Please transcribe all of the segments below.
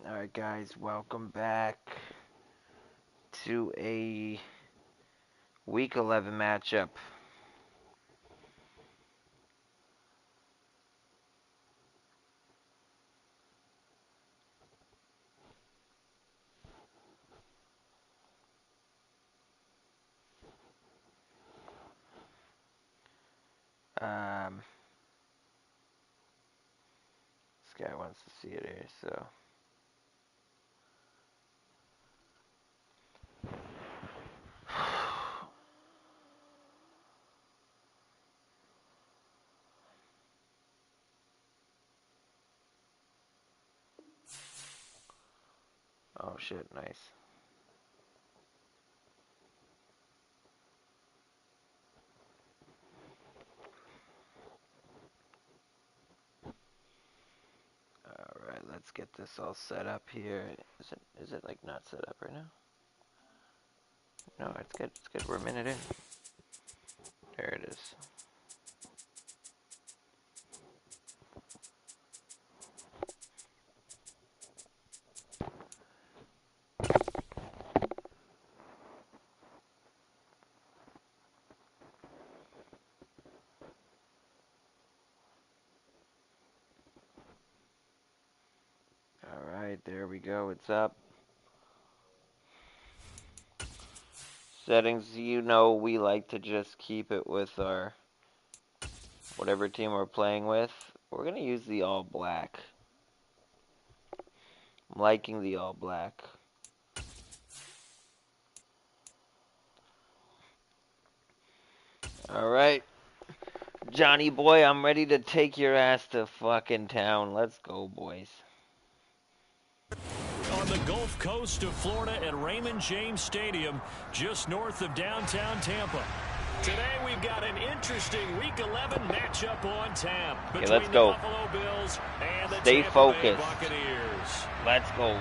Alright guys, welcome back to a Week 11 matchup. This guy wants to see it here, so... Oh shit, nice. Alright, let's get this all set up here. Is it like not set up right now? No, it's good, we're a minute in. There it is. Alright, there we go, it's up. Settings, you know we like to just keep it with our whatever team we're playing with. We're going to use the all black. I'm liking the all black. Alright. Johnny boy, I'm ready to take your ass to fucking town. Let's go, boys. On the Gulf Coast of Florida at Raymond James Stadium, just north of downtown Tampa. Today we've got an interesting Week 11 matchup on tap between let's go. the Buffalo Bills and the Stay Tampa focused. Bay Buccaneers. Let's go.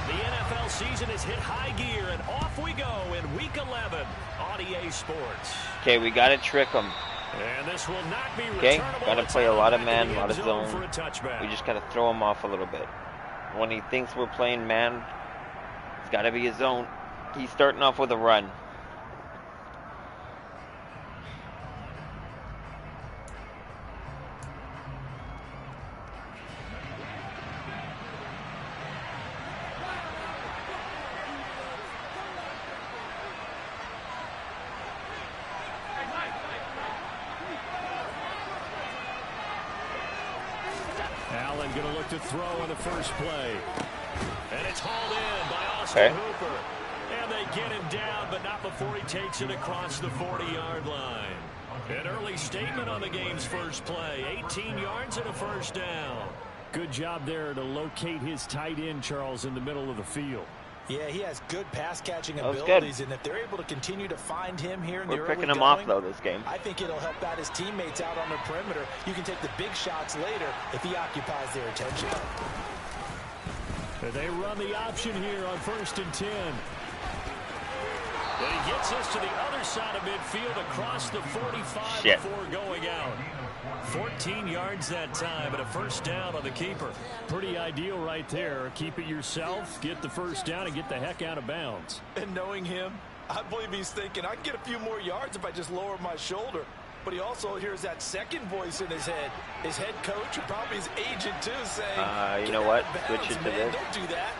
The NFL season has hit high gear, and off we go in Week 11 on EA Sports. Okay, we got to trick them. And this will not be Okay, returnable. got to play a lot of man, a lot of zone zone. for a touchback. We just got to throw him off a little bit. When he thinks we're playing man, it's got to be a zone. He's starting off with a run. Allen going to look to throw on the first play. And it's hauled in by Austin Hooper. And they get him down, but not before he takes it across the 40-yard line. An early statement on the game's first play. 18 yards and a first down. Good job there to locate his tight end, Charles, in the middle of the field. Yeah, he has good pass-catching abilities, good. and if they're able to continue to find him here in the early picking him going, off, though, this game. I think it'll help out his teammates out on the perimeter. You can take the big shots later if he occupies their attention. They run the option here on 1st and 10. And he gets us to the other side of midfield across the 45 before going out. 14 yards that time, and a first down on the keeper. Pretty ideal right there. Keep it yourself, get the first down, and get the heck out of bounds. And knowing him, I believe he's thinking, I can get a few more yards if I just lower my shoulder. But he also hears that second voice in his head. His head coach, or probably his agent, too, saying, you know what? Switch it to man, this. don't do that.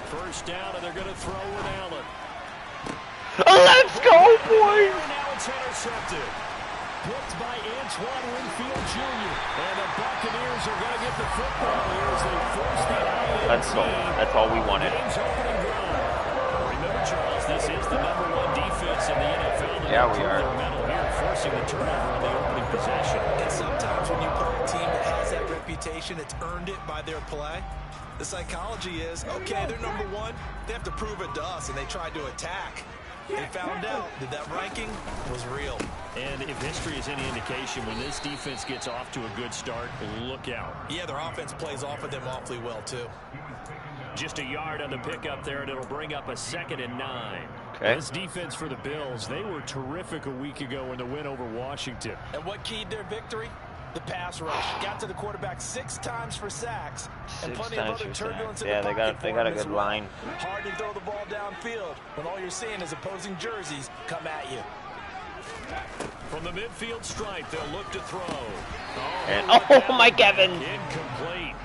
First down, and they're going to throw with Allen. Let's go, boys! Now it's intercepted. Picked by Antoine Winfield Jr. And the Buccaneers are going to get the football here as they force the out. Let's go. That's all we wanted. Remember, Charles, this is the #1 defense in the NFL. Yeah, we are. Their medal here, forcing the turnover on the opening possession. And sometimes when you play a team that has that reputation, it's earned it by their play. The psychology is, okay, they're #1. They have to prove it to us, and they try to attack. They found out that that ranking was real. And if history is any indication, when this defense gets off to a good start, look out. Yeah, their offense plays off of them awfully well, too. Just a yard on the pickup there, and it'll bring up a 2nd and 9. Okay. This defense for the Bills, they were terrific a week ago in the win over Washington. And what keyed their victory? The pass rush. Got to the quarterback 6 times for sacks. And plenty of other turbulence in the pocket. They got a good line. Hard to throw the ball downfield when all you're seeing is opposing jerseys come at you. From the midfield stripe, they'll look to throw. Oh, Mike Evans. Incomplete.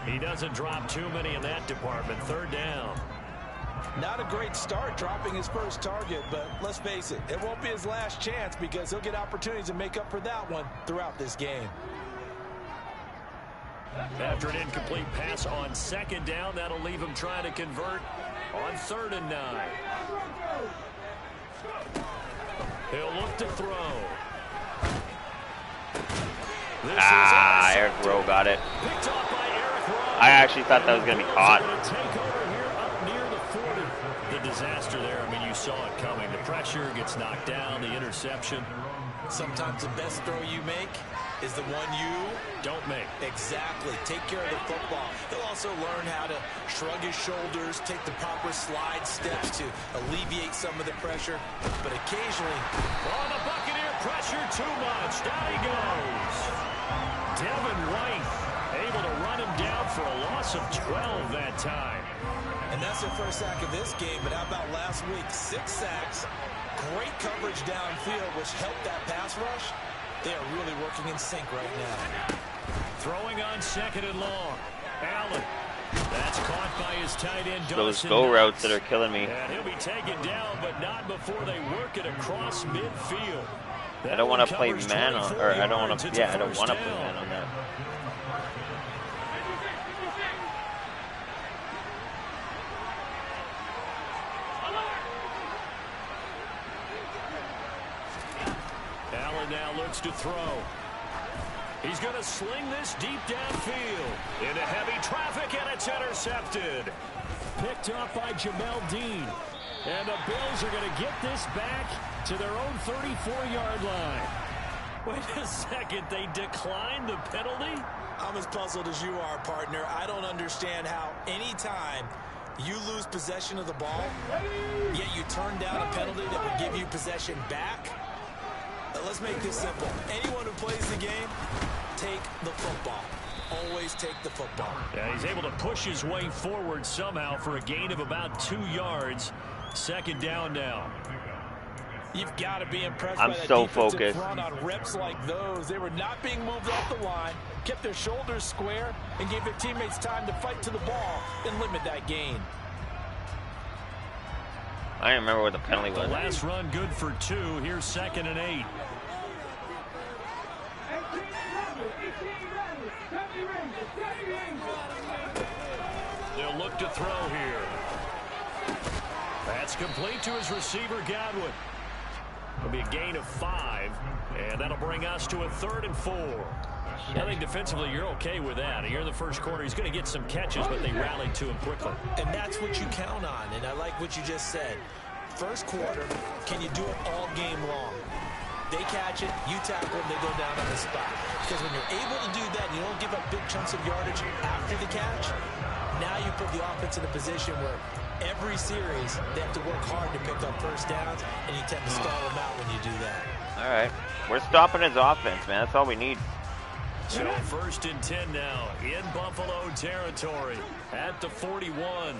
He doesn't drop too many in that department. 3rd down. Not a great start dropping his first target, but let's face it, it won't be his last chance because he'll get opportunities to make up for that one throughout this game. After an incomplete pass on 2nd down, that'll leave him trying to convert on 3rd and 9. He'll look to throw. Eric Rowe got it. I actually thought that was going to be caught. Disaster there. I mean, you saw it coming. The pressure gets knocked down, the interception. Sometimes the best throw you make is the one you don't make. Exactly. Take care of the football. He'll also learn how to shrug his shoulders, take the proper slide steps to alleviate some of the pressure. But occasionally, the Buccaneer pressure too much. Down he goes. Devin White able to run him down for a loss of 12 that time. And that's their first sack of this game, but how about last week? 6 sacks, great coverage downfield, which helped that pass rush. They are really working in sync right now. Throwing on 2nd and long. Allen. That's caught by his tight end, Dawson. Those go routes that are killing me. And he'll be taken down, but not before they work it across midfield. I don't want to play man on, or I don't want to, I don't want to play man on that. Now looks to throw. He's going to sling this deep downfield into heavy traffic, and it's intercepted. Picked up by Jamel Dean. And the Bills are going to get this back to their own 34-yard line. Wait a second, they declined the penalty? I'm as puzzled as you are, partner. I don't understand how any time you lose possession of the ball, yet you turn down a penalty that would give you possession back. Let's make this simple. Anyone who plays the game, take the football. Always take the football. Yeah, he's able to push his way forward somehow for a gain of about 2 yards. 2nd down now. You've got to be impressed I'm by that so defensive focused. front on reps like those. They were not being moved off the line, kept their shoulders square, and gave their teammates time to fight to the ball and limit that gain. I don't remember what the penalty was. The last run good for 2. Here's 2nd and 8. They'll look to throw here. That's complete to his receiver, Godwin. It'll be a gain of 5, and that'll bring us to a 3rd and 4. I think defensively you're okay with that. Here in the first quarter, he's going to get some catches, but they rallied to him quickly. And that's what you count on, and I like what you just said. First quarter, can you do it all game long? They catch it, you tackle them, they go down on the spot. Because when you're able to do that, and you don't give up big chunks of yardage after the catch, now you put the offense in a position where every series they have to work hard to pick up first downs, and you tend to stall them out when you do that. All right. We're stopping his offense, man. That's all we need. So 1st and 10 now in Buffalo territory at the 41.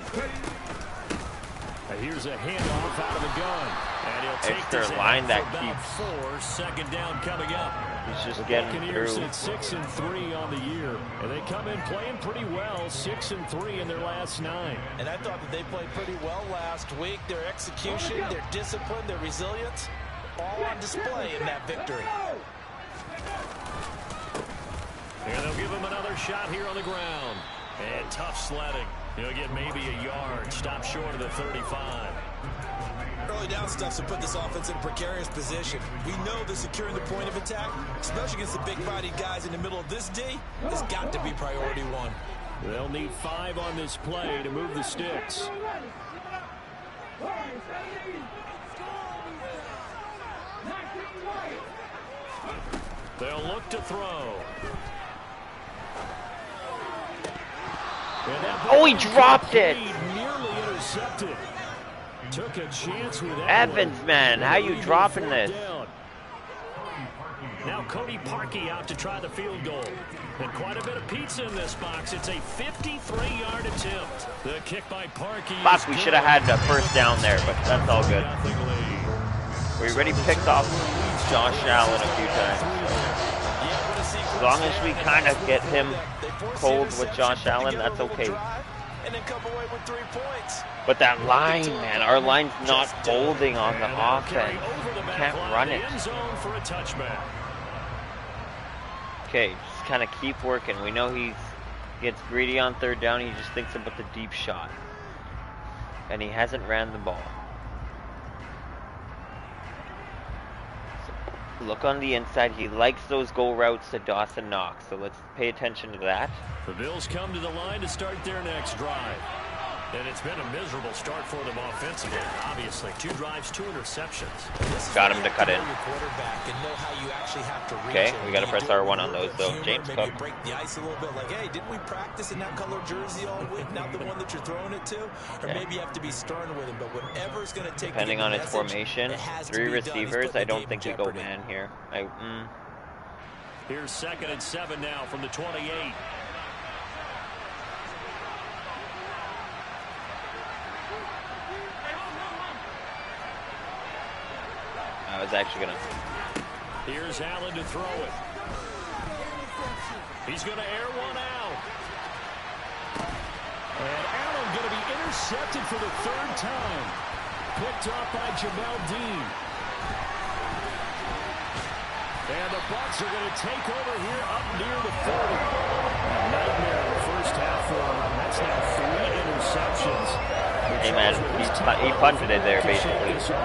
Here's a handoff out of the gun. And he'll take Extra this line that about keeps 4. 2nd down coming up. He's just The getting Buccaneers through. at 6-3 on the year. And they come in playing pretty well, 6-3 in their last 9. And I thought that they played pretty well last week. Their execution, their discipline, their resilience, all on display in that victory. And they'll give him another shot here on the ground. And tough sledding. He'll get maybe a yard. Stop short of the 35. Early down stuff to put this offense in a precarious position. We know that securing the point of attack, especially against the big-bodied guys in the middle of this D, has got to be priority 1. They'll need 5 on this play to move the sticks. They'll look to throw. Oh, he dropped it. Nearly intercepted. Took a chance with that Evans, one. man, how you dropping this? Down. Now Cody Parkey out to try the field goal. And quite a bit of pizza in this box. It's a 53-yard attempt. The kick by Parkey. Fuck, we should have had a first down there, but that's all good. We already picked off Josh Allen a few times. As long as we kind of get him cold with Josh Allen, that's okay. But that line, man, our line's not folding on the offense. Can't run it. Okay, just kind of keep working. We know he gets greedy on third down. He just thinks about the deep shot. And he hasn't ran the ball. So look on the inside. He likes those go routes to Dawson Knox. So let's pay attention to that. The Bills come to the line to start their next drive. And it's been a miserable start for them offensively. Obviously, 2 drives, 2 interceptions. Got him to cut in. Okay, we got to press R1 on those, though. James Cook. Break the ice a little bit, like, hey, didn't we practice in that color jersey all week? Not the one that you're throwing it to? Or maybe you have to be stern with him, but whatever it's going to take. Depending on his formation, 3 receivers, I don't think we go man here. Here's 2nd and 7 now from the 28. I was actually gonna. Here's Allen to throw it. He's gonna air one out. And Allen gonna be intercepted for the 3rd time. Picked off by Jamel Dean. And the Bucs are gonna take over here up near the 40. A nightmare in the first half for him. That's now 3 interceptions. Hey man, he punted it there basically. It's him.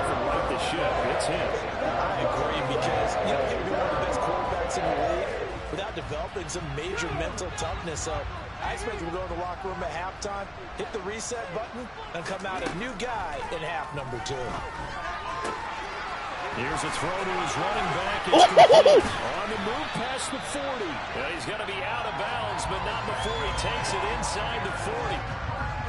I agree, because you don't get to be one of the best quarterbacks in the league without developing some major mental toughness. So I expect him to go in the locker room at halftime, hit the reset button, and come out a new guy in half number 2. Here's a throw to his running back. It's complete. On the move past the 40. Well, he's going to be out of bounds, but not before he takes it inside the 40.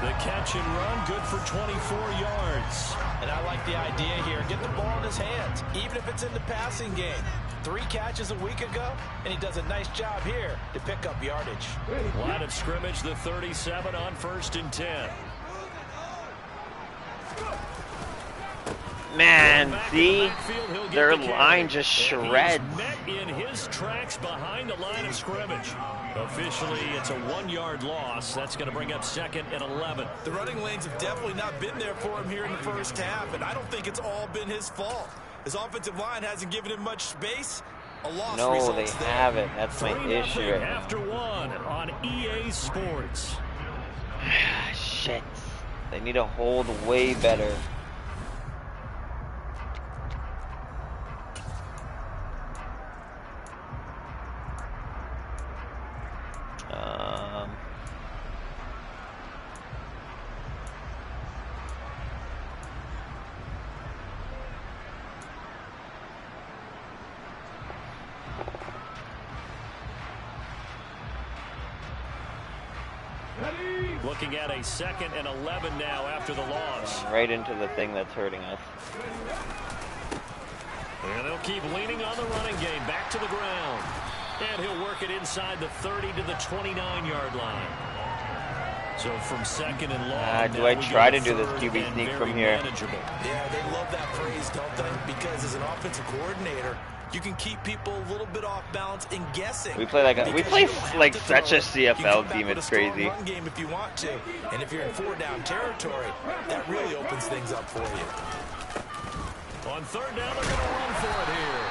The catch and run, good for 24 yards. And I like the idea here. Get the ball in his hands, even if it's in the passing game. 3 catches a week ago, and he does a nice job here to pick up yardage. Line of scrimmage, the 37 on 1st and 10. Man, see? Their line just shreds. Met in his tracks behind the line of scrimmage. Officially, it's a 1-yard loss. That's going to bring up 2nd and 11. The running lanes have definitely not been there for him here in the first half, and I don't think it's all been his fault. His offensive line hasn't given him much space. A loss. No, they haven't. That's my issue. After 1 on EA Sports. Shit. They need to hold way better. Looking at a 2nd and 11 now after the loss. Right into the thing that's hurting us. And they'll keep leaning on the running game. Back to the ground. And he'll work it inside the 30 to the 29-yard line. So from 2nd and long. Do I try to do this QB sneak from here? Yeah, they love that phrase, don't they? Because as an offensive coordinator, you can keep people a little bit off balance and guessing. We play like such a CFL team. It's crazy. Run game if you want to, and if you're in 4-down territory, that really opens things up for you. On 3rd down, they're going to run for it here,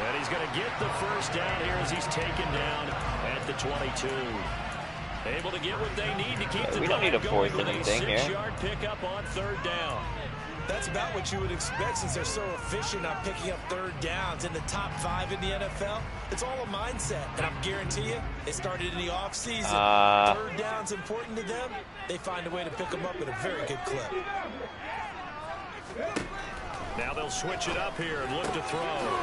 and he's going to get the first down here as he's taken down at the 22. Able to get what they need to keep the we don't need to force going anything here. 6-yard pickup on 3rd down. That's about what you would expect since they're so efficient on picking up 3rd downs in the top 5 in the NFL. It's all a mindset, and I guarantee you, they started in the offseason. 3rd down's important to them. They find a way to pick them up at a very good clip. Now they'll switch it up here and look to throw.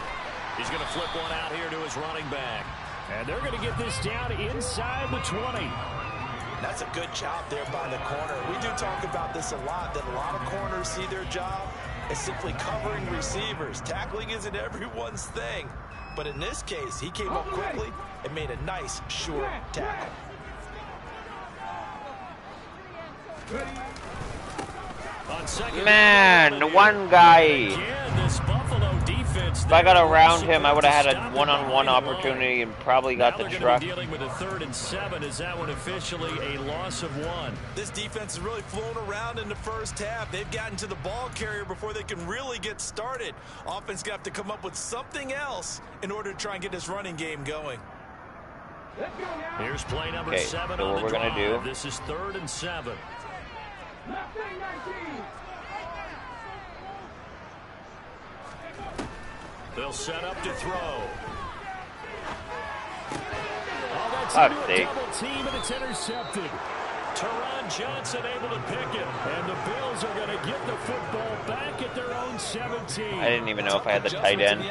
He's going to flip one out here to his running back. And they're going to get this down inside the 20. That's a good job there by the corner. We do talk about this a lot, that a lot of corners see their job as simply covering receivers. Tackling isn't everyone's thing. But in this case, he came up quickly and made a nice, short tackle. Man, one guy. If I got around him, I would have had a one-on-one opportunity and probably got the truck. Dealing with a 3rd and 7. Is that one officially a loss of 1? This defense has really flown around in the first half. They've gotten to the ball carrier before they can really get started. Offense got to come up with something else in order to try and get this running game going. Here's play number 7 so on what the we're gonna do. This is 3rd and 7. They'll set up to throw. Oh, that's a double team, and it's intercepted. Teron Johnson able to pick it, and the Bills are going to get the football back at their own 17. I didn't even know if I had the tight end.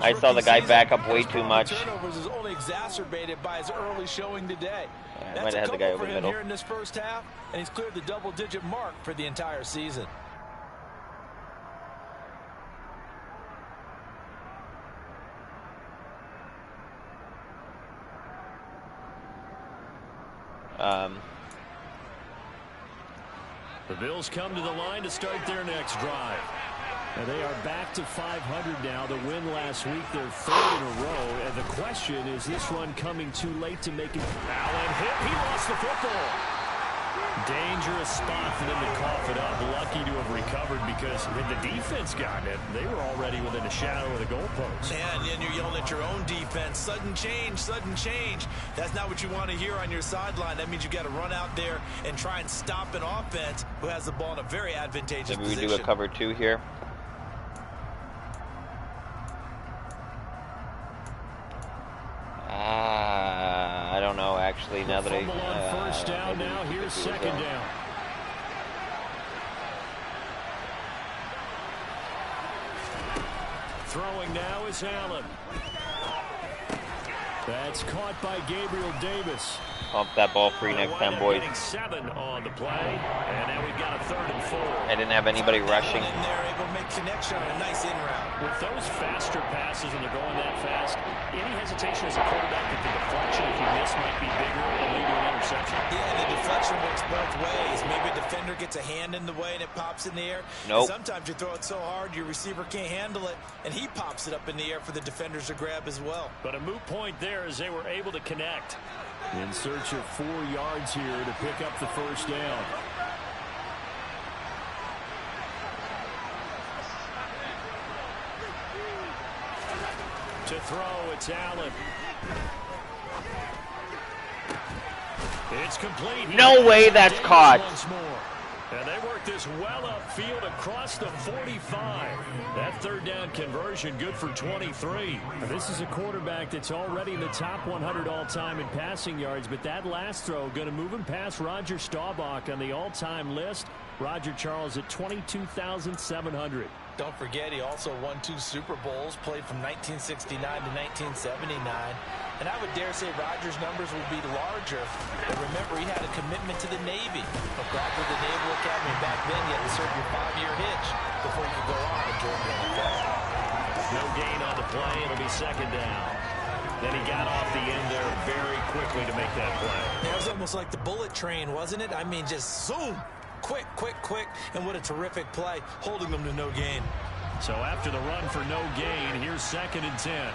I saw the guy back up way too much. Turnovers is only exacerbated by his early showing today. I might have had the guy over the middle. Here in this first half, and he's cleared the double-digit mark for the entire season. The Bills come to the line to start their next drive. And they are back to 500 now. The win last week, their 3rd in a row. And the question is this run coming too late to make it. Allen hit. He lost the football. Dangerous spot for them to cough it up. Lucky to have recovered because when the defense got it, they were already within a shadow of the goalpost. And you're yelling at your own defense. Sudden change, sudden change. That's not what you want to hear on your sideline. That means you got to run out there and try and stop an offense who has the ball in a very advantageous position. Maybe we do a cover 2 here. I don't know, actually, now that I... on first down now, here's 2nd down. Throwing now is Allen. That's caught by Gabriel Davis. Pump that ball free next time, boys. 7 on the play, and now we've got a 3rd and 4. I didn't have anybody rushing. And they're able to make connection on a nice in route. With those faster passes and they're going that fast, any hesitation as a quarterback that the deflection, if you miss, might be bigger and lead to an interception. Yeah, and the deflection works both ways. Maybe a defender gets a hand in the way and it pops in the air. Nope. And sometimes you throw it so hard your receiver can't handle it, and he pops it up in the air for the defenders to grab as well. But a moot point there as they were able to connect. In search of 4 yards here to pick up the first down. To throw, it's Allen. It's complete. No way that's caught. Once more. And they work this well upfield across the 45. That 3rd down conversion good for 23. This is a quarterback that's already in the top 100 all-time in passing yards, but that last throw going to move him past Roger Staubach on the all-time list. Roger Charles at 22,700. Don't forget, he also won 2 Super Bowls, played from 1969 to 1979. And I would dare say Rodgers' numbers will be larger. But remember, he had a commitment to the Navy. But back with the Naval Academy back then, you had to serve your 5-year hitch before you could go on and join the NFL. No gain on the play. It'll be 2nd down. Then he got off the end there very quickly to make that play. It was almost like the bullet train, wasn't it? I mean, just zoom. Quick, quick, quick, and what a terrific play, holding them to no gain. So after the run for no gain, here's 2nd and 10.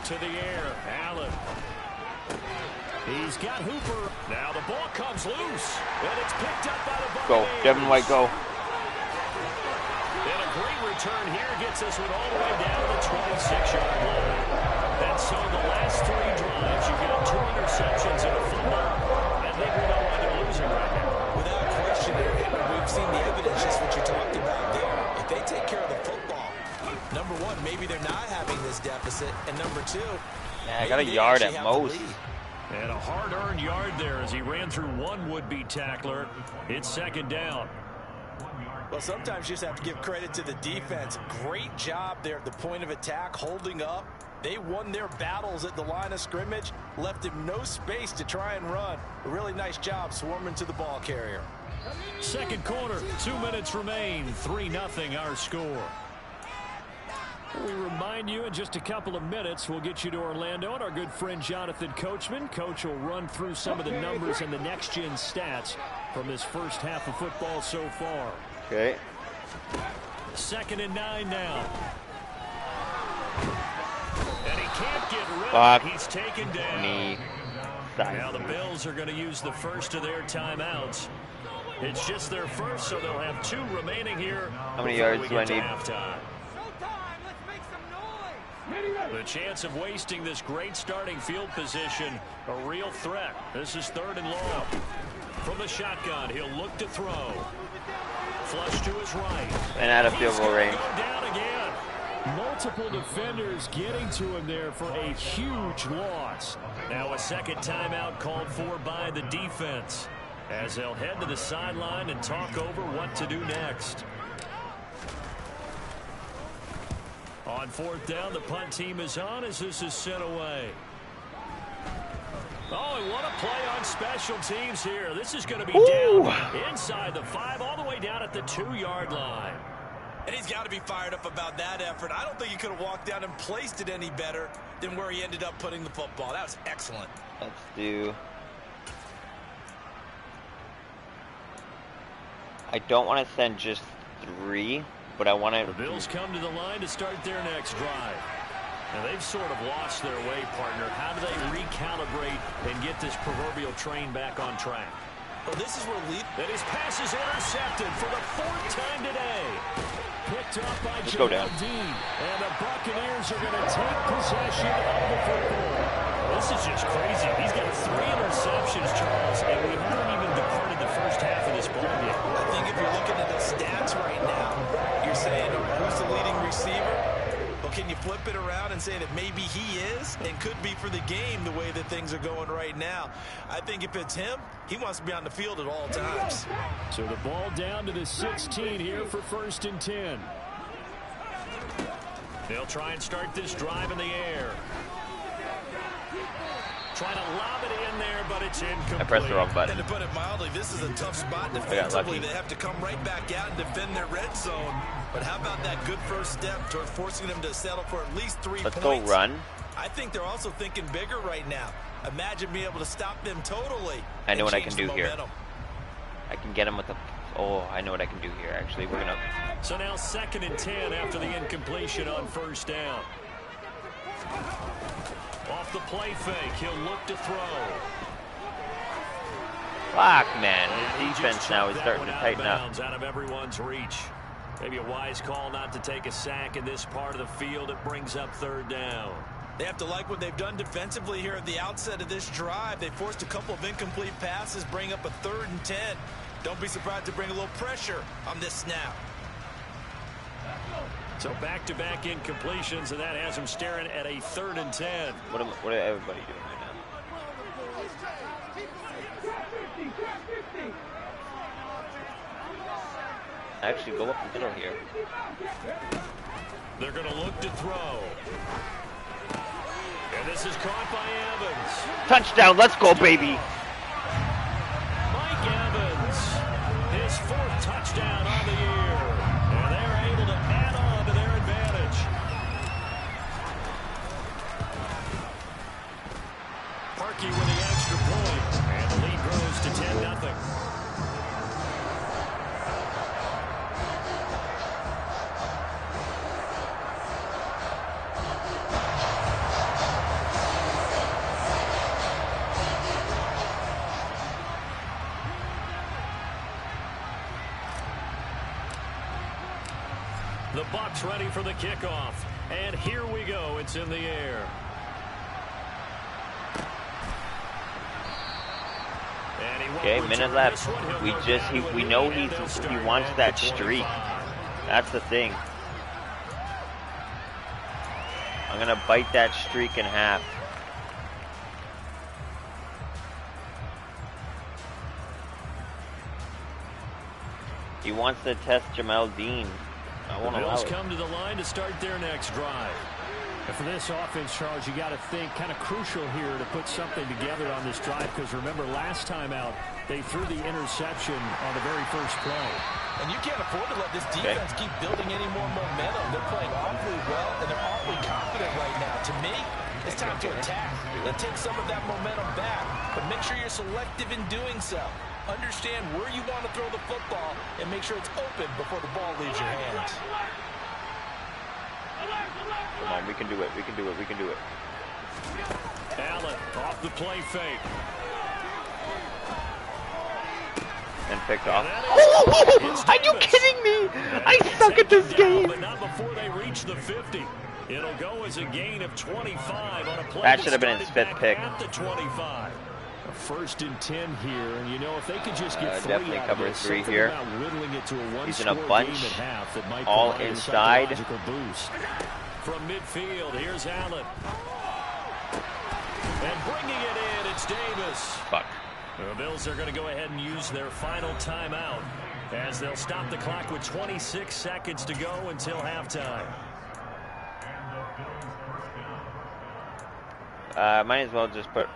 To the air, Allen. He's got Hooper. Now the ball comes loose, and it's picked up by the Buccaneers. Go, Devin White, go. And a great return here gets us one all the way down to the 26-yard line. And so the last 3 drives, you get 2 interceptions and a fumble, and they know why they're losing right now. Without question, we've seen the evidence, just what you talked about there. If they take care of the football, number 1, maybe they're not having this deficit, and number 2, yeah, I got a yard at most. And a hard-earned yard there as he ran through one would-be tackler. It's second down. Well, sometimes you just have to give credit to the defense. Great job there at the point of attack, holding up. They won their battles at the line of scrimmage, left him no space to try and run. A really nice job swarming to the ball carrier. Second quarter, 2 minutes remain, 3-0 our score. We remind you in just a couple of minutes, we'll get you to Orlando and our good friend Jonathan Coachman. Coach will run through some of the numbers and the next-gen stats from this first half of football so far. Okay. 2nd and 9 now. And he can't get rid of it. He's taken down. Now the Bills are going to use the first of their timeouts. It's just their first, so they'll have 2 remaining here. How many yards do I need? The chance of wasting this great starting field position, a real threat. This is 3rd and long. From the shotgun, he'll look to throw. Flush to his right. And out of field goal range. Down again. Multiple defenders getting to him there for a huge loss. Now a second timeout called for by the defense, as they'll head to the sideline and talk over what to do next. On 4th down, the punt team is on as this is sent away. Oh, and what a play on special teams here. This is going to be down inside the 5, all the way down at the 2-yard line. And he's got to be fired up about that effort. I don't think he could have walked down and placed it any better than where he ended up putting the football. That was excellent. Let's do... I don't want to send just 3, but I want to... The Bills come to the line to start their next drive. Now they've sort of lost their way, partner. How do they recalibrate and get this proverbial train back on track? Well, this is where that his pass is intercepted for the 4th time today. Picked up by Joel Dean. And the Buccaneers are going to take possession of the football. This is just crazy. He's got 3 interceptions, Charles, and we haven't even departed the first half of this ball game. I think if you're looking at the stats right now, you're saying who's the leading receiver? Well, can you flip it around and say that maybe he is and could be for the game the way that things are going right now? I think if it's him, he wants to be on the field at all times. So the ball down to the 16 here for 1st and 10. They'll try and start this drive in the air. Trying to lob it in there, but it's incomplete. I pressed the wrong button. And to put it mildly, this is a tough spot defensively. They have to come right back out and defend their red zone. But how about that good first step towards forcing them to settle for at least 3 points? Let's go run. I think they're also thinking bigger right now. Imagine being able to stop them totally. I know what I can do here. I can get them with the... Oh, I know what I can do here, actually. We're going to... So now 2nd and 10 after the incompletion on 1st down. Off the play fake, he'll look to throw. Fuck, man. His defense now is starting to tighten up. Out of everyone's reach. Maybe a wise call not to take a sack in this part of the field. It brings up 3rd down. They have to like what they've done defensively here at the outset of this drive. They forced a couple of incomplete passes, bring up a 3rd and 10. Don't be surprised to bring a little pressure on this snap. So back-to-back incompletions, and that has him staring at a 3rd and 10. What are everybody doing right now? Actually, go up the middle here. They're going to look to throw. And this is caught by Evans. Touchdown, let's go, baby. Mike Evans, his 4th touchdown on the year. And they're able to add on to their advantage. Parkey with the extra point. And the lead grows to 10-0. The Bucs ready for the kickoff. And here we go. It's in the air. Okay, minute left. We know he wants that streak. That's the thing. I'm gonna bite that streak in half. He wants to test Jamel Dean. I won't allow Bills it. come to the line to start their next drive. And for this offense, Charles, you got to think kind of crucial here to put something together on this drive, because remember last time out they threw the interception on the very first play. And you can't afford to let this defense keep building any more momentum. They're playing awfully well, and they're awfully confident right now. To me, it's time to attack. Let's take some of that momentum back, but make sure you're selective in doing so. Understand where you want to throw the football and make sure it's open before the ball leaves your hands. Come on, we can do it. We can do it. We can do it. Allen off the play fake. And picked off. Are you kidding me? I suck at this game. But not before they reach the 50. It'll go as a gain of 25 on a play That should have been his fifth pick. At the 25. A 1st and 10 here, and you know if they could just get three definitely out cover of this, 3 something here. about whittling it to a He's in a one-score bunch, game at half that might all provide a inside. psychological boost. From midfield, here's Allen. And bringing it in, it's Davis. Fuck. The Bills are going to go ahead and use their final timeout as they'll stop the clock with 26 seconds to go until halftime. Might as well just put.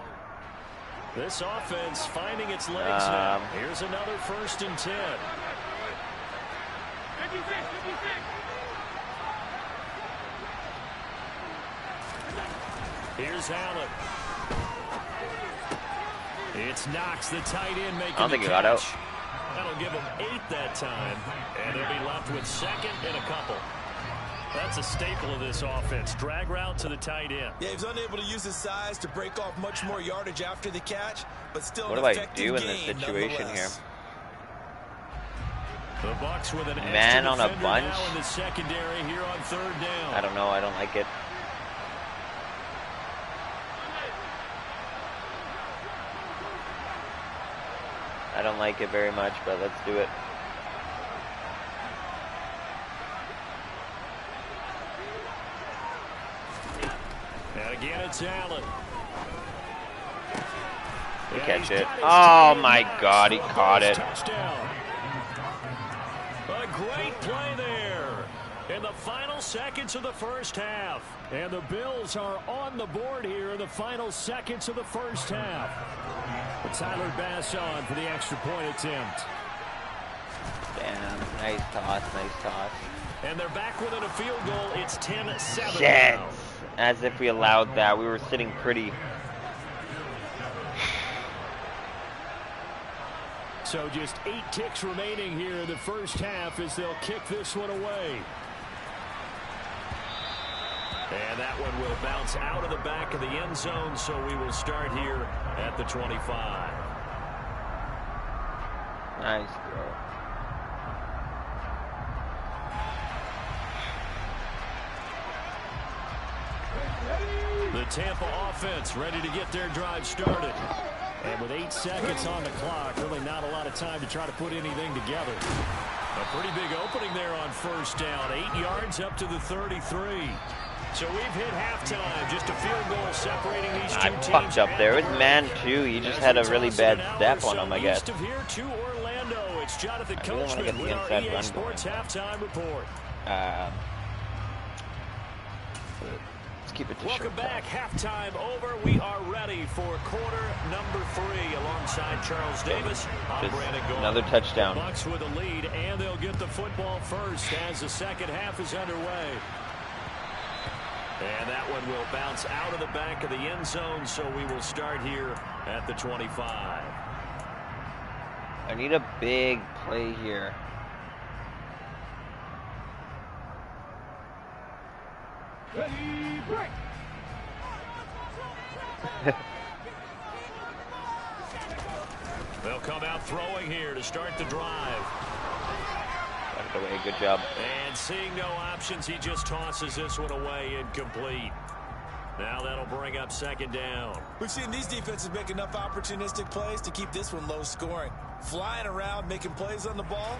This offense finding its legs now. Here's another 1st and 10. Here's Allen. It's Knox, the tight end, making I don't think the he got catch. out. That'll give him 8 that time, and they'll be left with 2nd and a couple. That's a staple of this offense. Drag route to the tight end. Yeah, he's unable to use his size to break off much more yardage after the catch, but still What an do I effective do in this gain situation here? nonetheless. The Bucs with an Man extra on a defender bunch? now in the secondary here on 3rd down. I don't know. I don't like it. I don't like it very much, but let's do it. And again, it's Allen. We And catch he's it. got his Oh tight end my back God, for he the caught first it. Touchdown. A great play there in the final seconds of the first half. And the Bills are on the board here in the final seconds of the first half. Tyler Bass on for the extra point attempt. Damn, nice toss, nice toss. And they're back within a field goal. It's 10-7 Shit! now. As if we allowed that. We were sitting pretty. So just 8 ticks remaining here in the first half as they'll kick this one away. And that one will bounce out of the back of the end zone, so we will start here at the 25. Nice throw. The Tampa offense ready to get their drive started. And with 8 seconds on the clock, really not a lot of time to try to put anything together. A pretty big opening there on 1st down. 8 yards up to the 33. So we've hit halftime. Just a field goal separating these two I teams. fucked up there. It was man too. You just had a really bad step on him, I guess. East of here to Orlando. It's Jonathan I really wanna Coachman get the with our inside EA run Sports going. halftime report. Let's keep it to Welcome short back. time. Halftime over. We are ready for quarter number 3 alongside Charles Davis. I'm Just Brandon Gold. another touchdown. Bucs with a lead, and they'll get the football first as the second half is underway. And that one will bounce out of the back of the end zone, so we will start here at the 25. I need a big play here. Ready, break. They'll come out throwing here to start the drive. Got it away. Good job. And seeing no options, he just tosses this one away, incomplete. Now that'll bring up 2nd down. We've seen these defenses make enough opportunistic plays to keep this one low scoring. Flying around, making plays on the ball,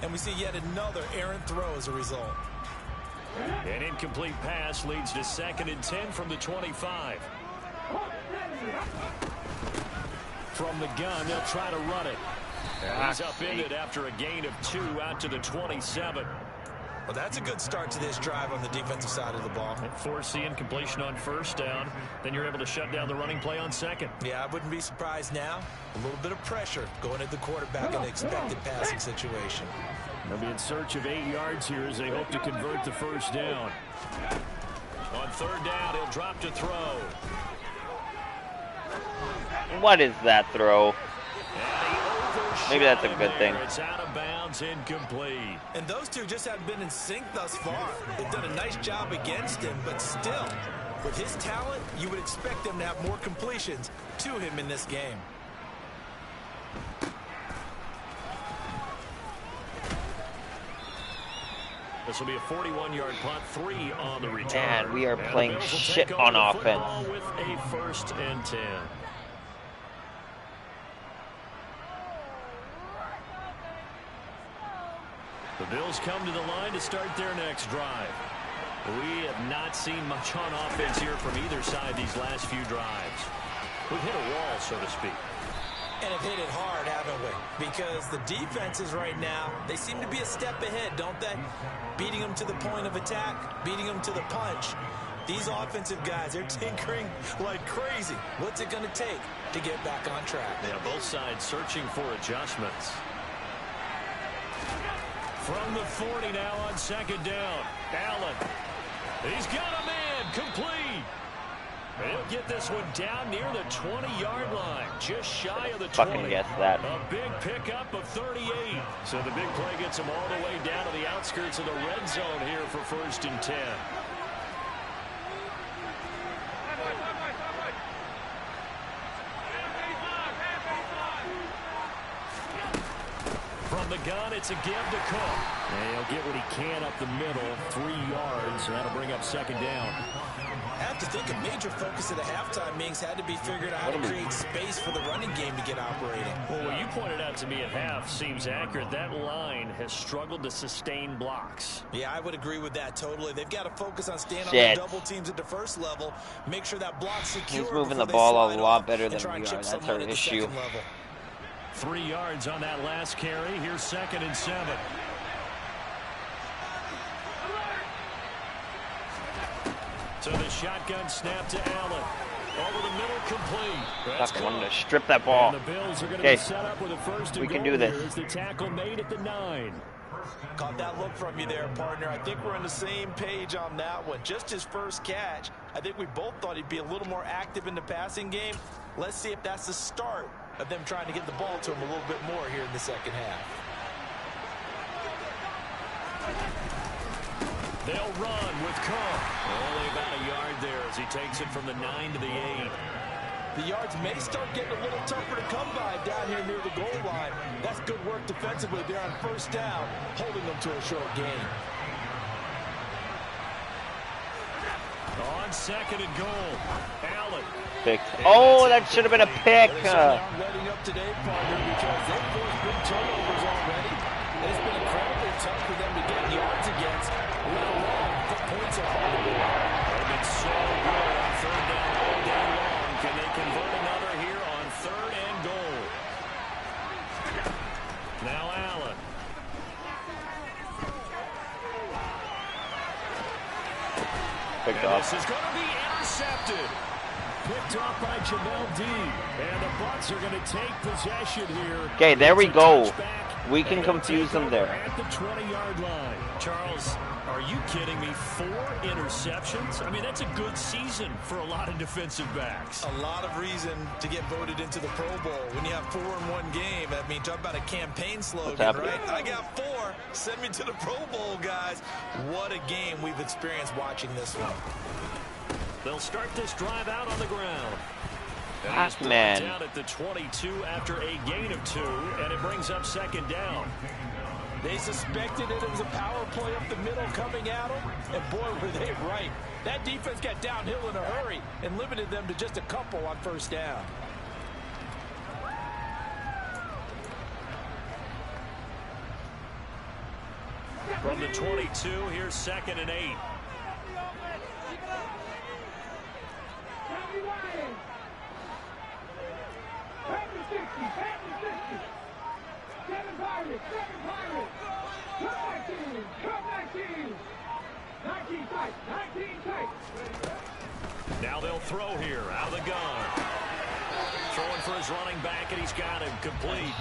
and we see yet another errant throw as a result. An incomplete pass leads to 2nd and 10 from the 25. From the gun, they'll try to run it. He's upended after a gain of 2 out to the 27. Well, that's a good start to this drive on the defensive side of the ball. Forcing incompletion on first down. Then you're able to shut down the running play on second. Yeah, I wouldn't be surprised now. A little bit of pressure going at the quarterback in an expected passing situation. They'll be in search of 8 yards here as they hope to convert the first down. On third down, he'll drop to throw. What is that throw? Maybe that's a good thing. It's out of bounds, incomplete. And those two just haven't been in sync thus far. They've done a nice job against him, but still, with his talent, you would expect him to have more completions to him in this game. This will be a 41-yard punt, 3 on the return. Man, we are playing shit on offense. With a 1st and 10. The Bills come to the line to start their next drive. We have not seen much on offense here from either side these last few drives. We've hit a wall, so to speak. And have hit it hard, haven't we? Because the defenses right now, they seem to be a step ahead, don't they? Beating them to the point of attack, beating them to the punch. These offensive guys, they're tinkering like crazy. What's it going to take to get back on track? Yeah, both sides searching for adjustments. From the 40 now on second down. Allen. He's got a man. Complete. He'll get this one down near the 20-yard line. Just shy of the 20. Fucking guess that. A big pickup of 38. So the big play gets him all the way down to the outskirts of the red zone here for 1st and 10. From the gun, it's a give to Cook. And he'll get what he can up the middle, 3 yards, and that'll bring up second down. I have to think a major focus of the halftime meetings had to be figuring out how to create space for the running game to get operating. Well, what you pointed out to me at half seems accurate. That line has struggled to sustain blocks. Yeah, I would agree with that totally. They've got to focus on staying on the double teams at the first level, make sure that block's secure. He's moving the ball a lot better than we are. That's our issue. 3 yards on that last carry. Here's 2nd and 7. So the shotgun snap to Allen. Over the middle, complete. That's wanting to strip that ball. And the Bills are going to Okay, be set up with a 1st and we can goal do this. here as the tackle made at the 9. Caught that look from you there, partner. I think we're on the same page on that one. Just his first catch. I think we both thought he'd be a little more active in the passing game. Let's see if that's the start of them trying to get the ball to him a little bit more here in the second half. They'll run with Cook. Only about a yard there as he takes it from the 9 to the 8. The yards may start getting a little tougher to come by down here near the goal line. That's good work defensively there on 1st down, holding them to a short gain. On 2nd and goal, Allen. Pick. Oh, that should have been a pick. Letting up today, partner, because they've forced big turnovers already. It's been incredibly tough for them to get yards against, let alone put points up on the board. They've been so good on 3rd down all day long. Can they convert another here on 3rd and goal? Now Allen. Picked off. This is going to be intercepted. Picked off by Jamel D. And the Bucs are going to take possession here. Okay, there we go. We can confuse them there. At the 20-yard line. Charles, are you kidding me? 4 interceptions? I mean, that's a good season for a lot of defensive backs. A lot of reason to get voted into the Pro Bowl. When you have 4 in one game, I mean, talk about a campaign slogan, right? I got 4. Send me to the Pro Bowl, guys. What a game we've experienced watching this one. They'll start this drive out on the ground. Man. Down at the 22 after a gain of 2, and it brings up 2nd down. They suspected it was a power play up the middle coming at them, and boy, were they right. That defense got downhill in a hurry and limited them to just a couple on 1st down. From the 22, here's 2nd and 8. Seven Pirates. Come back team. 19 tight. Now they'll throw here out of the gun. Throwing for his running back, and he's got him complete.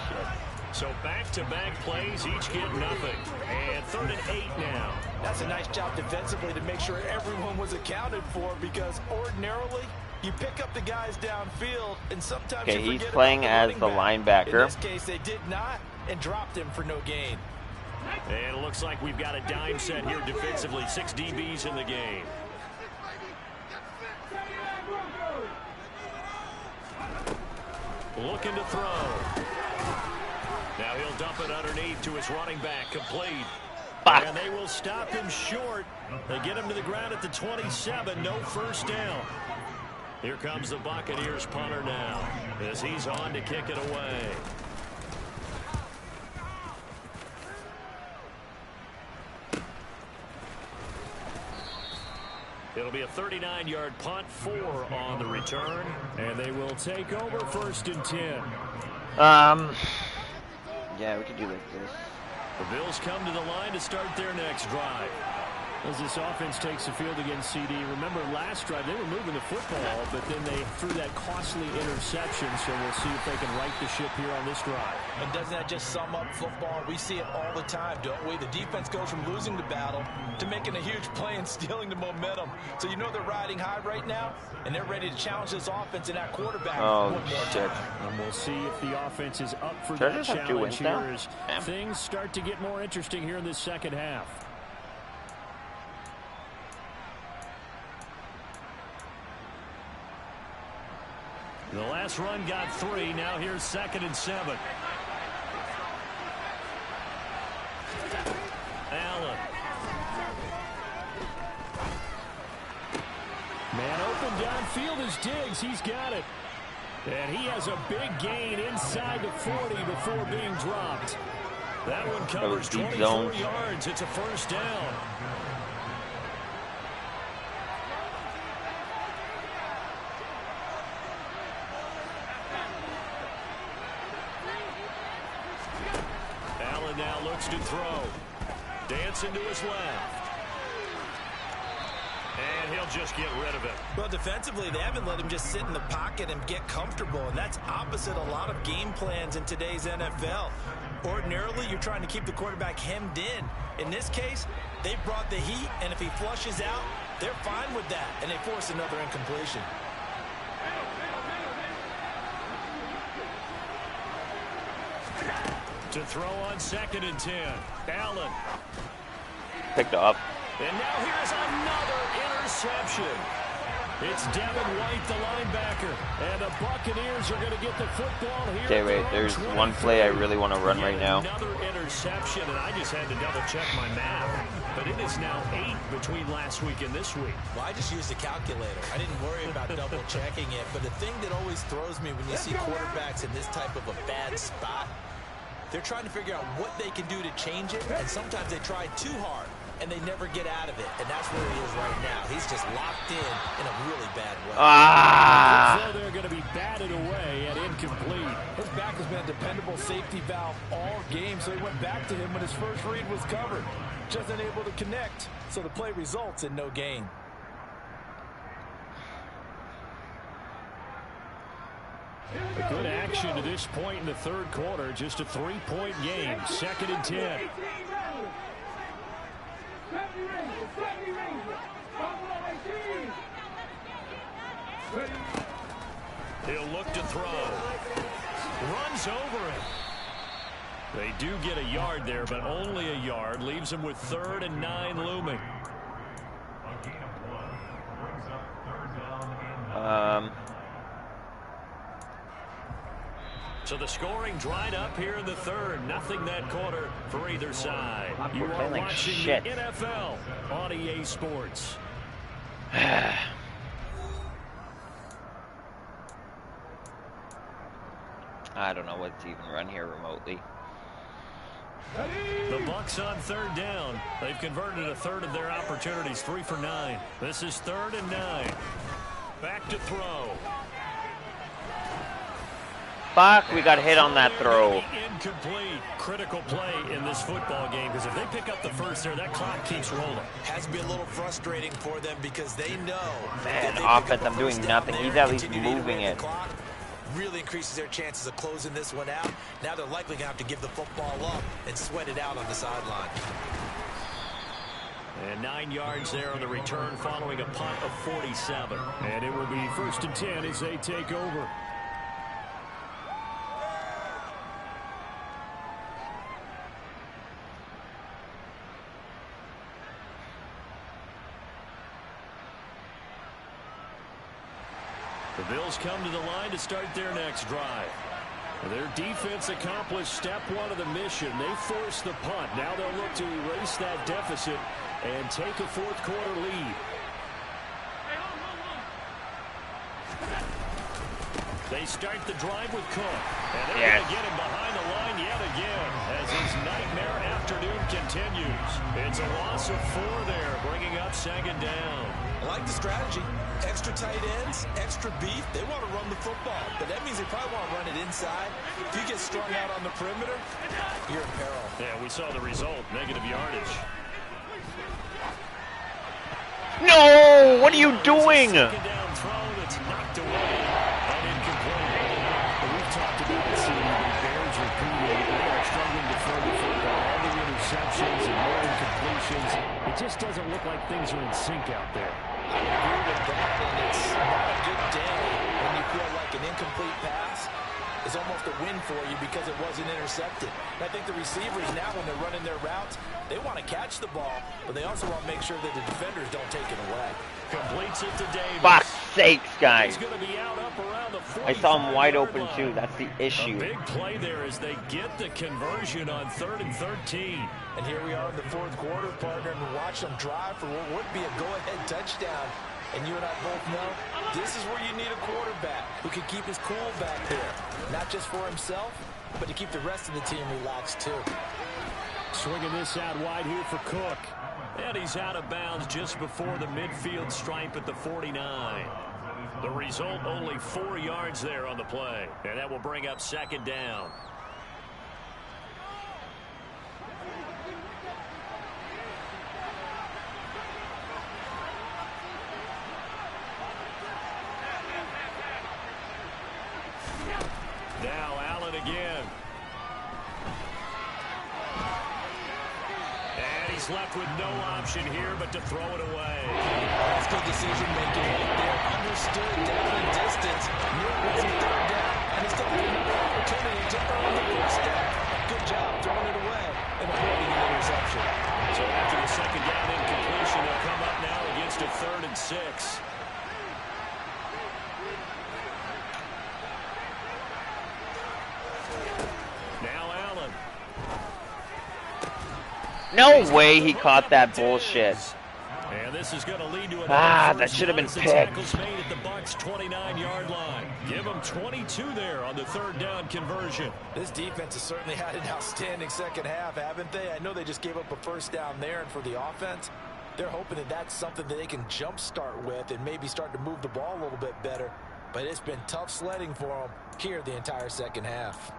So back-to-back plays, each get nothing. And 3rd and 8 now. That's a nice job defensively to make sure everyone was accounted for, because ordinarily you pick up the guys downfield, and sometimes you he's forget playing about as the the running back. linebacker. In this case, they did not, and dropped him for no gain. And it looks like we've got a dime set here defensively. 6 DBs in the game. Looking to throw. Now he'll dump it underneath to his running back, complete. And they will stop him short. They get him to the ground at the 27, no first down. Here comes the Buccaneers punter now, as he's on to kick it away. It'll be a 39-yard punt, 4 on the return. And they will take over 1st and 10. Yeah, we could do like this. The Bills come to the line to start their next drive. As this offense takes the field against CD, remember last drive they were moving the football, but then they threw that costly interception, so we'll see if they can right the ship here on this drive. And doesn't that just sum up football? We see it all the time, don't we? The defense goes from losing the battle to making a huge play and stealing the momentum. So you know they're riding high right now, and they're ready to challenge this offense and that quarterback one more shit. time. And we'll see if the offense is up for Sure, that just have 2 challenge wins here now? as Damn. things start to get more interesting here in this second half. The last run got 3. Now here's 2nd and 7. Allen. Man open downfield is Diggs. He's got it. And he has a big gain inside the 40 before being dropped. That one covers 24 yards. It's a first down. Allen now looks to throw. Dancing to his left. And he'll just get rid of it. Well, defensively, they haven't let him just sit in the pocket and get comfortable, and that's opposite a lot of game plans in today's NFL. Ordinarily, you're trying to keep the quarterback hemmed in. In this case, they brought the heat, and if he flushes out, they're fine with that, and they force another incompletion. To throw on 2nd and 10. Allen. Picked up. And now here's another interception. It's Devin White, the linebacker. And the Buccaneers are going to get the football here. Okay, wait, there's one play I really want to run right now. Another interception, and I just had to double-check my math. But it is now 8 between last week and this week. Well, I just used the calculator. I didn't worry about double-checking it. But the thing that always throws me when you see quarterbacks in this type of a bad spot, they're trying to figure out what they can do to change it, and sometimes they try too hard, and they never get out of it, and that's where he is right now. He's just locked in a really bad way. So they're going to be batted away and incomplete. His back has been a dependable safety valve all game, so he went back to him when his first read was covered. Just unable to connect, so the play results in no gain. A good action to this point in the 3rd quarter. Just a 3-point game. 2nd and 10. He'll look to throw. Runs over it. They do get a yard there, but only a yard. Leaves him with 3rd and 9 looming. So the scoring dried up here in the 3rd. Nothing that quarter for either side. You are watching the NFL on EA Sports. I don't know what to even run here remotely. The Bucs on 3rd down. They've converted a 1/3 of their opportunities, 3 for 9. This is 3rd and 9. Back to throw. Fuck, we got hit on that throw. Incomplete. Critical play in this football game, because if they pick up the first there, that clock keeps rolling. Has to be a little frustrating for them because they know. Man, offense, I'm doing nothing. He's at least moving it. Really increases their chances of closing this one out. Now they're likely going to have to give the football up and sweat it out on the sideline. And 9 yards there on the return following a punt of 47. And it will be 1st and 10 as they take over. The Bills come to the line to start their next drive. Their defense accomplished step one of the mission. They forced the punt. Now they'll look to erase that deficit and take a fourth quarter lead. They start the drive with Cook. And they're going to get him behind the line yet again as his nightmare afternoon continues. It's a loss of 4 there, bringing up 2nd down. I like the strategy. Extra tight ends, extra beef. They want to run the football, but that means they probably want to run it inside. If you get strung out on the perimeter, you're in peril. Yeah, we saw the result, negative yardage. No! What are you doing? Second down throw that's knocked away and incomplete. We've talked about it, seeing the Bears repeating. They are struggling to throw the football. All the interceptions and more incompletions. It just doesn't look like things are in sync out there. I agree with that, and it's not a good day when you feel like an incomplete pass is almost a win for you because it wasn't intercepted. And I think the receivers now, when they're running their routes, they want to catch the ball, but they also want to make sure that the defenders don't take it away. Completes it to Davis. Fuck sakes, guys. He's going to be out up around the 45-yard I saw him wide open line. too. That's the issue. A big play there as they get the conversion on 3rd and 13. And here we are in the fourth quarter, partner, and we watch them drive for what would be a go-ahead touchdown. And you and I both know this is where you need a quarterback who can keep his cool back there. Not just for himself, but to keep the rest of the team relaxed too. Swinging this out wide here for Cook. And he's out of bounds just before the midfield stripe at the 49. The result, only 4 yards there on the play. And that will bring up 2nd down. Now Allen again. And he's left with no option here but to throw it away. That's good decision making right there. Understood down and distance. Knew it was a 3rd down. And he's still got another opportunity to earn the 1st down. Good job throwing it away and avoiding an interception. So after the 2nd down incompletion, they'll come up now against a 3rd and 6. Now Allen. No way he caught that bullshit. And this is going to lead to that should have been picked. Tackles made at the Bucs 29-yard line. Give them 22 there on the 3rd down conversion. This defense has certainly had an outstanding second half, haven't they? I know they just gave up a 1st down there, and for the offense, they're hoping that that's something that they can jumpstart with and maybe start to move the ball a little bit better. But it's been tough sledding for them here the entire second half.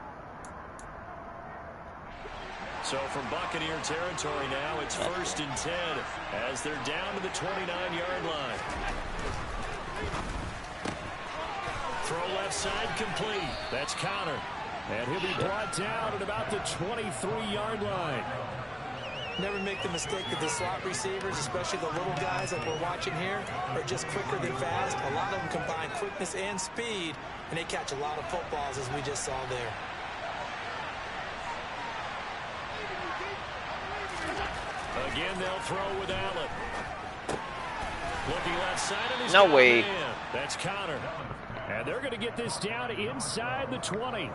So from Buccaneer territory now, it's 1st and 10 as they're down to the 29-yard line. Throw left side complete. That's Connor. And he'll be brought down at about the 23-yard line. Never make the mistake that the slot receivers, especially the little guys like we're watching here, are just quicker than fast. A lot of them combine quickness and speed, and they catch a lot of footballs as we just saw there. Again, they'll throw with Allen. Looking left side, and he's no way. That's Connor. And they're going to get this down inside the 20.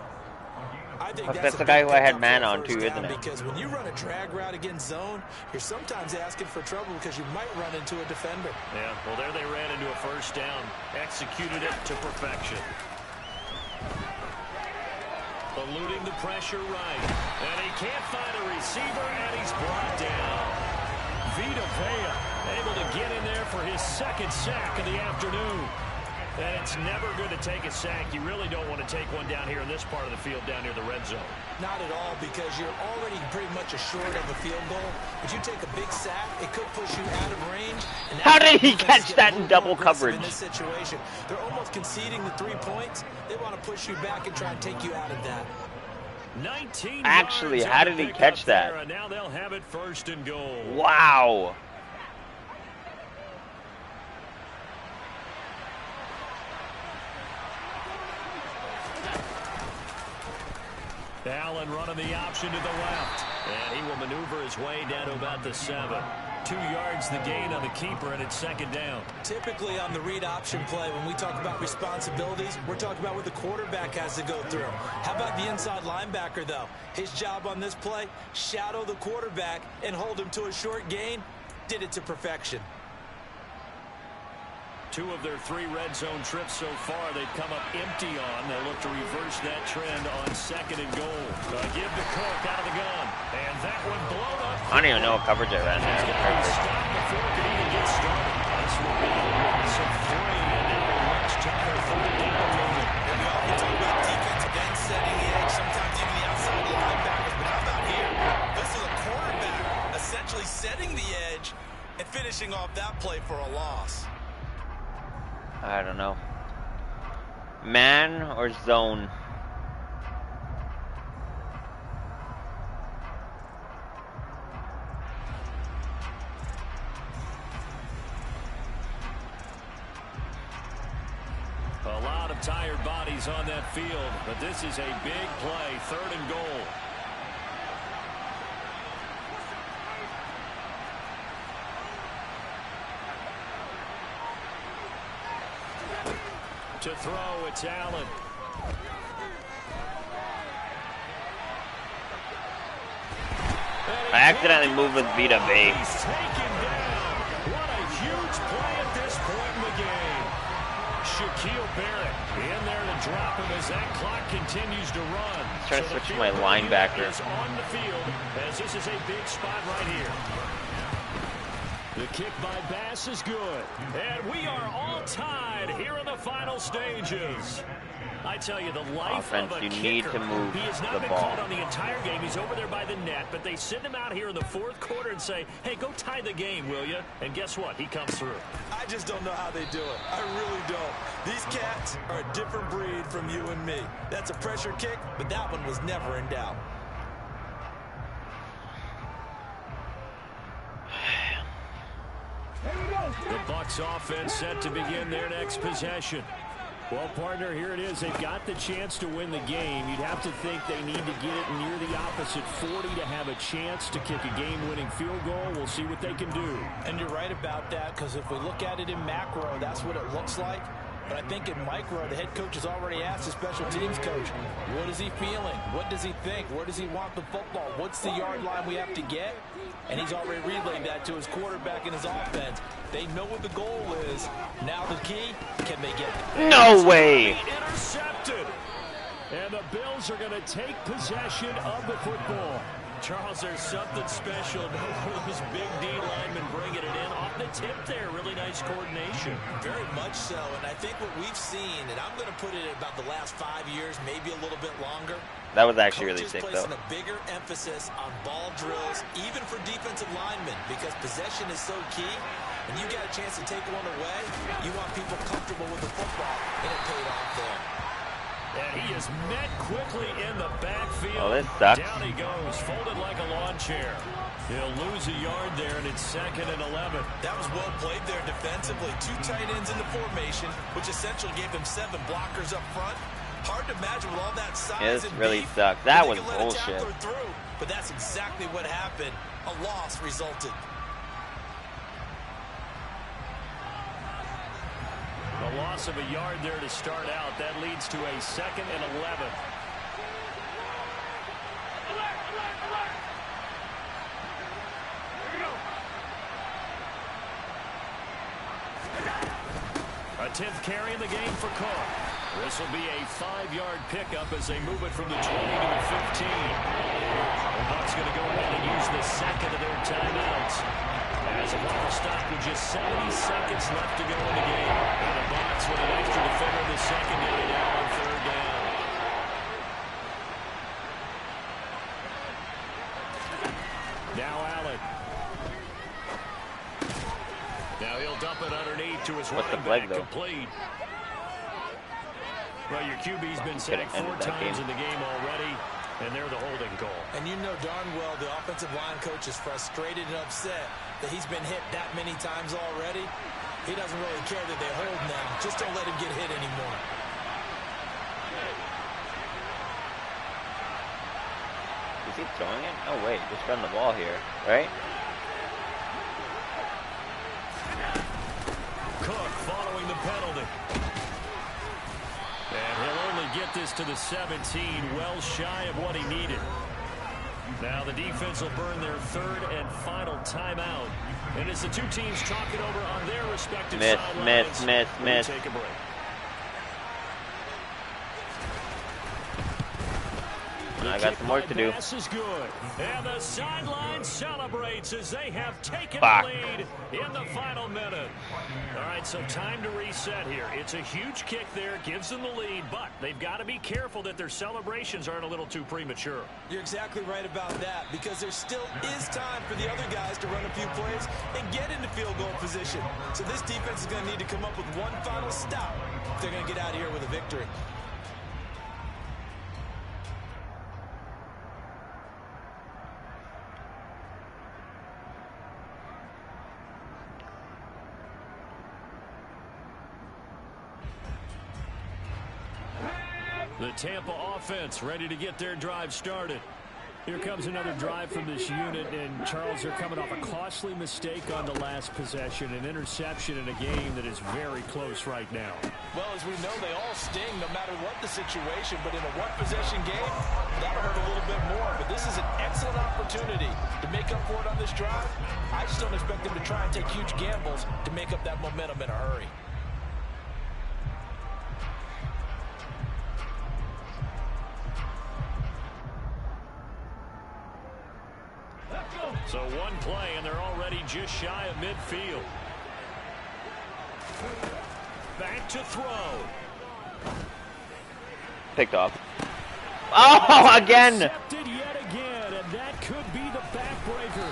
I think that's the guy who I had man on too, isn't it? Because when you run a drag route against zone, you're sometimes asking for trouble because you might run into a defender. Yeah, well, there they ran into a 1st down. Executed it to perfection. Eluding the pressure right. And he can't find a receiver, and he's brought down. Vita Vea able to get in there for his 2nd sack of the afternoon. And it's never good to take a sack. You really don't want to take one down here in this part of the field, down near the red zone. Not at all, because you're already pretty much assured of a field goal. But you take a big sack, it could push you out of range. And how did he catch that in double coverage? In this situation, they're almost conceding the 3 points. They want to push you back and try and take you out of that. 19 Actually, how did he catch that? And now they'll have it 1st and goal. Wow. Allen running the option to the left. And he will maneuver his way down to about the 7. 2 yards the gain on the keeper, and it's 2nd down. Typically on the read option play, when we talk about responsibilities, we're talking about what the quarterback has to go through. How about the inside linebacker, though? His job on this play, shadow the quarterback and hold him to a short gain. Did it to perfection. 2 of their 3 red zone trips so far, they've come up empty on. They'll look to reverse that trend on 2nd and goal. Give to Cook out of the gun. And that one blown up. I don't even know what coverage I ran there. Stopped before it could even get started. This will be a loss of 3, and now a much tougher 3rd down moment. And we often talk about defensive end setting the edge, sometimes even the outside linebackers. But how about here? This is a quarterback essentially setting the edge and finishing off that play for a loss. I don't know. Man or zone? A lot of tired bodies on that field, but this is a big play, 3rd and goal. To throw, it's Allen. I accidentally moved with Vita B. He's taken down. What a huge play at this point in the game. Shaquille Barrett in there to drop him as that clock continues to run. Trying to switch to my linebacker. Is on the field as this is a big spot right here. The kick by Bass is good. And we are all tied here in the final stages. I tell you, the life Offense, of a you kicker. need to move He has not the been ball. called on the entire game. He's over there by the net, but they send him out here in the 4th quarter and say, hey, go tie the game, will you? And guess what? He comes through. I just don't know how they do it. I really don't. These cats are a different breed from you and me. That's a pressure kick, but that one was never in doubt. The Bucs offense set to begin their next possession. Well, partner, here it is. They've got the chance to win the game. You'd have to think they need to get it near the opposite 40 to have a chance to kick a game-winning field goal. We'll see what they can do. And you're right about that, because if we look at it in macro, that's what it looks like. But I think in micro, the head coach has already asked the special teams coach, what is he feeling? What does he think? Where does he want the football? What's the yard line we have to get? And he's already relayed that to his quarterback and his offense. They know what the goal is. Now the key, can they get it? No way! Intercepted. And the Bills are going to take possession of the football. Charles, there's something special about those big D linemen bringing it in. Off the tip there, really nice coordination. Very much so, and I think what we've seen, and I'm going to put it at about the last 5 years, maybe a little bit longer. That was actually really sick, Coaches though. placing a bigger emphasis on ball drills, even for defensive linemen, because possession is so key. And you got a chance to take one away, you want people comfortable with the football, and it paid off there. And he is met quickly in the backfield. Oh, this sucks. Down he goes, folded like a lawn chair. He'll lose a yard there, and it's 2nd and 11. That was well played there defensively. 2 tight ends in the formation, which essentially gave them 7 blockers up front. Hard to imagine with all that size Yeah, this and really beef, sucked. That they was could let a bullshit. tackler through, but that's exactly what happened. A loss resulted. A loss of a yard there to start out. That leads to a 2nd and 11. A 10th carry in the game for Cook. This will be a 5-yard pickup as they move it from the 20 to the 15. The Bucs going to go ahead and use the second of their timeouts. As a final stop with just 70 seconds left to go in the game. And the Bucs with an extra defender in the secondary now on third down. Now Allen. Now he'll dump it underneath to his running back, complete. Well, your QB's been sacked 4 times in the game already, and they're the holding call. And you know darn well the offensive line coach is frustrated and upset that he's been hit that many times already. He doesn't really care that they hold now. Just don't let him get hit anymore. Is he throwing it? Oh, wait, just run the ball here, right? Cook following the penalty. And he'll only get this to the 17, well shy of what he needed. Now the defense will burn their third and final timeout. And as the two teams talk it over on their respective sidelines, miss. Take a break. I got some work to do. Pass is good. And the sideline celebrates as they have taken the lead in the final minute. All right, so time to reset here. It's a huge kick there, gives them the lead, but they've got to be careful that their celebrations aren't a little too premature. You're exactly right about that, because there still is time for the other guys to run a few plays and get into field goal position. So this defense is going to need to come up with one final stop if they're going to get out of here with a victory. The Tampa offense ready to get their drive started. Here comes another drive from this unit, and Charles, they're coming off a costly mistake on the last possession, an interception in a game that is very close right now. Well, as we know, they all sting no matter what the situation, but in a one-possession game, that'll hurt a little bit more. But this is an excellent opportunity to make up for it on this drive. I just don't expect them to try and take huge gambles to make up that momentum in a hurry. So one play, and they're already just shy of midfield. Back to throw. Picked off. Oh, again! Intercepted yet again, and that could be the backbreaker.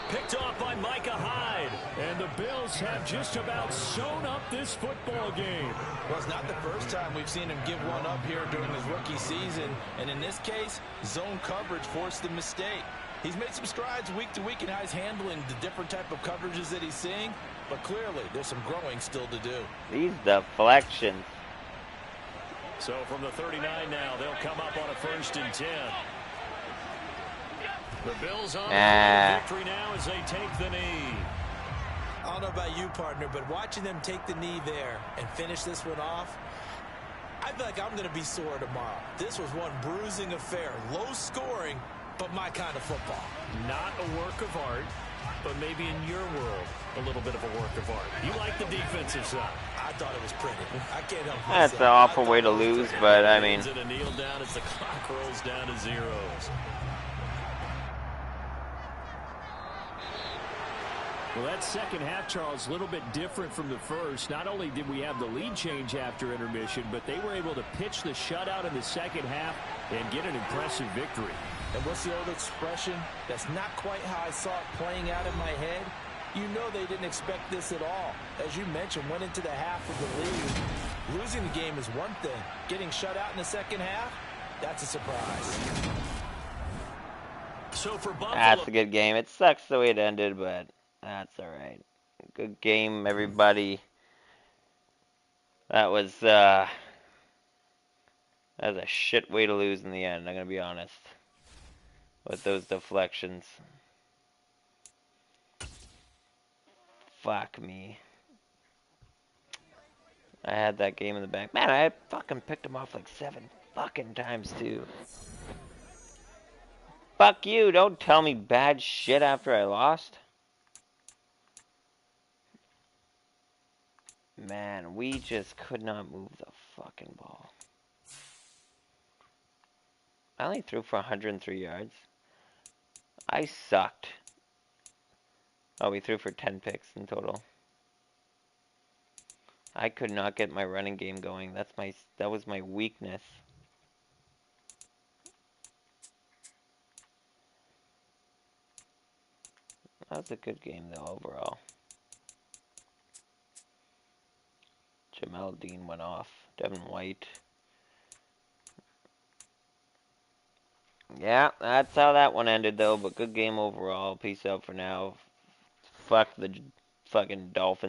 Picked off by Micah Hyde. And the Bills have just about sewn up this football game. Well, it's not the first time we've seen him give one up here during his rookie season. And in this case, zone coverage forced the mistake. He's made some strides week to week in how he's handling the different type of coverages that he's seeing. But clearly, there's some growing still to do. These deflections. So from the 39 now, they'll come up on a 1st and 10. The Bills on victory now as they take the knee. I don't know about you, partner, but watching them take the knee there and finish this one off, I feel like I'm going to be sore tomorrow. This was one bruising affair. Low scoring, but my kind of football. Not a work of art, but maybe in your world, a little bit of a work of art. You like the defensive side. I thought it was pretty. I can't help myself. That's an awful way to lose, but I mean. A kneel down as the clock rolls down to zeros. Well, that second half, Charles, a little bit different from the first. Not only did we have the lead change after intermission, but they were able to pitch the shutout in the second half and get an impressive victory. And what's the old expression? That's not quite how I saw it playing out in my head. You know they didn't expect this at all. As you mentioned, went into the half of the lead. Losing the game is one thing. Getting shut out in the second half, that's a surprise. So for Buffalo, that's a good game. It sucks the way it ended, but that's all right. Good game, everybody. That was a shit way to lose in the end, I'm going to be honest. With those deflections. Fuck me. I had that game in the back. Man, I fucking picked him off like 7 fucking times, too. Fuck you, don't tell me bad shit after I lost. Man, we just could not move the fucking ball. I only threw for 103 yards. I sucked. Oh, we threw for 10 picks in total. I could not get my running game going. That was my weakness. That was a good game though overall. Jamel Dean went off. Devin White. Yeah, that's how that one ended though, but good game overall. Peace out for now. Fuck the fucking Dolphins.